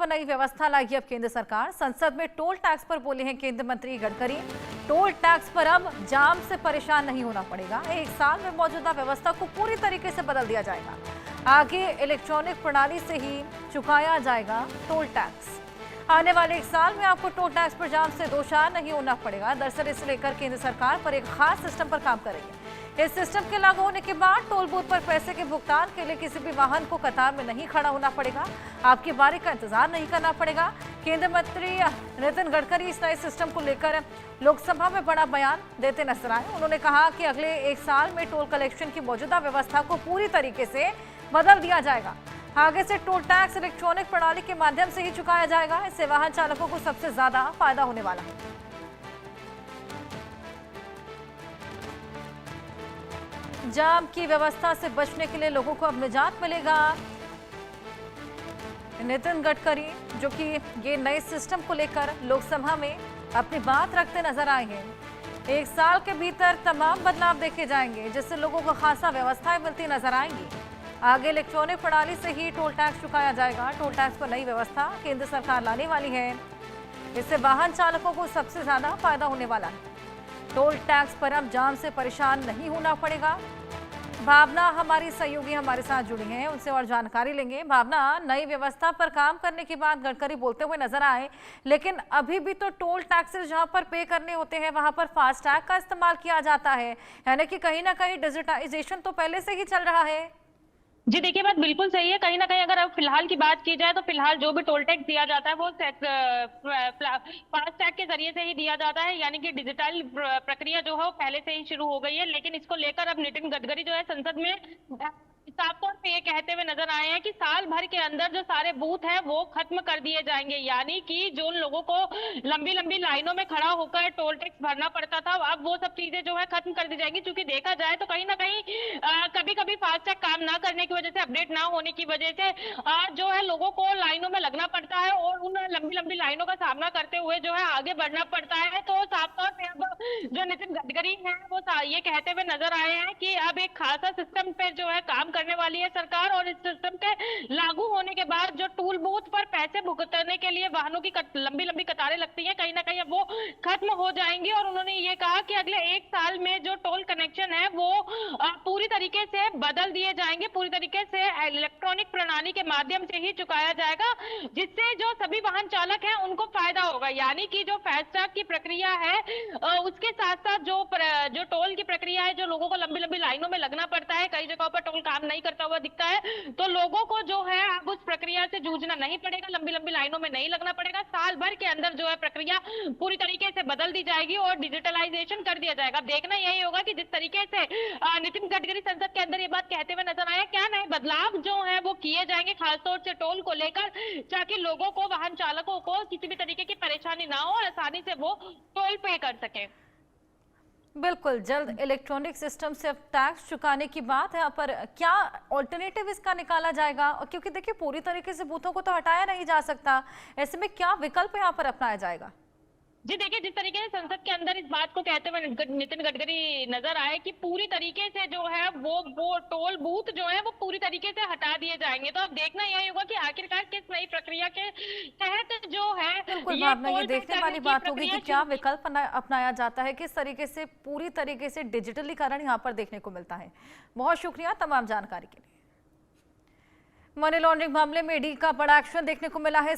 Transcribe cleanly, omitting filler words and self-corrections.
पर नई व्यवस्था लाएगी अब केंद्र सरकार। संसद में टोल टैक्स पर बोले हैं केंद्र मंत्री गडकरी। टोल टैक्स पर अब जाम से परेशान नहीं होना पड़ेगा। एक साल में मौजूदा व्यवस्था को पूरी तरीके से बदल दिया जाएगा। आगे इलेक्ट्रॉनिक प्रणाली से ही चुकाया जाएगा टोल टैक्स। आने वाले एक साल में आपको टोल टैक्स पर जाम से दो चार नहीं होना पड़ेगा। दरअसल इसे लेकर केंद्र सरकार पर एक खास सिस्टम पर काम कर रही है। इस सिस्टम के लागू होने के बाद टोल बूथ पर पैसे के भुगतान के लिए किसी भी वाहन को कतार में नहीं खड़ा होना पड़ेगा। आपकी बारी का इंतजार नहीं करना पड़ेगा। केंद्रीय मंत्री नितिन गडकरी इस नए सिस्टम को लेकर लोकसभा में बड़ा बयान देते नजर आए। उन्होंने कहा कि अगले एक साल में टोल कलेक्शन की मौजूदा व्यवस्था को पूरी तरीके से बदल दिया जाएगा। आगे से टोल टैक्स इलेक्ट्रॉनिक प्रणाली के माध्यम से ही चुकाया जाएगा। इससे वाहन चालकों को सबसे ज्यादा फायदा होने वाला है। जाम की व्यवस्था से बचने के लिए लोगों को अब निजात मिलेगा। नितिन गडकरी जो कि ये नए सिस्टम को लेकर लोकसभा में अपनी बात रखते नजर आए हैं। एक साल के भीतर तमाम बदलाव देखे जाएंगे जिससे लोगों को खासा व्यवस्थाएं मिलती नजर आएंगी। आगे इलेक्ट्रॉनिक प्रणाली से ही टोल टैक्स चुकाया जाएगा। टोल टैक्स पर नई व्यवस्था केंद्र सरकार लाने वाली है। इससे वाहन चालकों को सबसे ज्यादा फायदा होने वाला है। टोल टैक्स पर अब जाम से परेशान नहीं होना पड़ेगा। भावना हमारी सहयोगी हमारे साथ जुड़ी हैं, उनसे और जानकारी लेंगे। भावना, नई व्यवस्था पर काम करने के बाद गडकरी बोलते हुए नजर आए, लेकिन अभी भी तो टोल टैक्सेस जहां पर पे करने होते हैं वहां पर फास्टैग का इस्तेमाल किया जाता है, यानी कि कहीं ना कहीं डिजिटाइजेशन तो पहले से ही चल रहा है। जी देखिए, बात बिल्कुल सही है। कहीं ना कहीं अगर अब फिलहाल की बात की जाए तो फिलहाल जो भी टोल टैक्स दिया जाता है वो फास्टैग के जरिए से ही दिया जाता है, यानी कि डिजिटल प्रक्रिया जो है वो पहले से ही शुरू हो गई है। लेकिन इसको लेकर अब नितिन गडकरी जो है संसद में साफ तौर पे ये कहते हुए नजर आए हैं कि साल भर के अंदर जो सारे बूथ हैं वो खत्म कर दिए जाएंगे, यानी कि जो लोगों को लंबी लंबी लाइनों में खड़ा होकर टोल टैक्स भरना पड़ता था अब वो सब चीजें जो है खत्म कर दी जाएंगी। क्योंकि देखा जाए तो कहीं ना कहीं कभी कभी फास्टैग काम ना करने की वजह से, अपडेट ना होने की वजह से जो है लोगों को लाइनों में लगना पड़ता है और उन लंबी लंबी लाइनों का सामना करते हुए जो है आगे बढ़ना पड़ता है। तो साफ तौर पे अब जो नितिन गडकरी है वो ये कहते हुए नजर आए हैं कि अब एक खासा सिस्टम पे जो है काम करने वाली है सरकार, और इस सिस्टम के लागू होने के बाद जो टूल बूथ पर पैसे भुगतने के लिए वाहनों की लंबी लंबी कतारें लगती हैं, कहीं ना कहीं अब वो खत्म हो जाएंगी। और उन्होंने ये कहा कि अगले एक साल में जो टोल कनेक्शन है वो पूरी तरीके से बदल दिए जाएंगे, पूरी तरीके से इलेक्ट्रॉनिक प्रणाली के माध्यम से ही चुकाया जाएगा, जिससे जो सभी वाहन चालक हैं उनको फायदा होगा। यानी कि जो फास्टैग की प्रक्रिया है उसके साथ साथ जो टोल की प्रक्रिया है, जो लोगों को लंबी लंबी लाइनों में लगना पड़ता है, कई जगहों पर टोल काम नहीं करता हुआ दिखता है, तो लोगों को जो है अब उस प्रक्रिया से जूझना नहीं पड़ेगा, लंबी लंबी लाइनों में नहीं लगना पड़ेगा। साल भर के अंदर जो है प्रक्रिया पूरी तरीके से बदल दी जाएगी और डिजिटलाइजेशन कर दिया जाएगा। देखना यही होगा कि जिस तरीके से नितिन गडकरी संसद के अंदर ये बात कहते हुए नजर आया, क्या नए बदलाव जो है वो किए जाएंगे खासतौर से टोल को लेकर, ताकि लोगों को, वाहन चालकों को किसी भी तरीके की परेशानी ना हो और आसानी से वो टोल पे कर सके। बिल्कुल, जल्द इलेक्ट्रॉनिक सिस्टम से अब टैक्स चुकाने की बात है, पर क्या ऑल्टरनेटिव इसका निकाला जाएगा? क्योंकि देखिए पूरी तरीके से बूथों को तो हटाया नहीं जा सकता, ऐसे में क्या विकल्प यहाँ पर अपनाया जाएगा? जी देखिए, जिस तरीके से संसद के अंदर इस बात को कहते हुए नितिन गडकरी नजर आए कि पूरी तरीके से जो है वो टोल बूथ जो है वो पूरी तरीके से हटा दिए जाएंगे, तो अब देखना यही होगा कि आखिरकार किस नई प्रक्रिया के तहत जो है बिल्कुल भावना, ये देखने वाली बात होगी कि क्या विकल्प अपनाया जाता है, किस तरीके से पूरी तरीके से डिजिटलीकरण यहाँ पर देखने को मिलता है। बहुत शुक्रिया तमाम जानकारी के लिए। मनी लॉन्ड्रिंग मामले में ईडी का बड़ा एक्शन देखने को मिला है।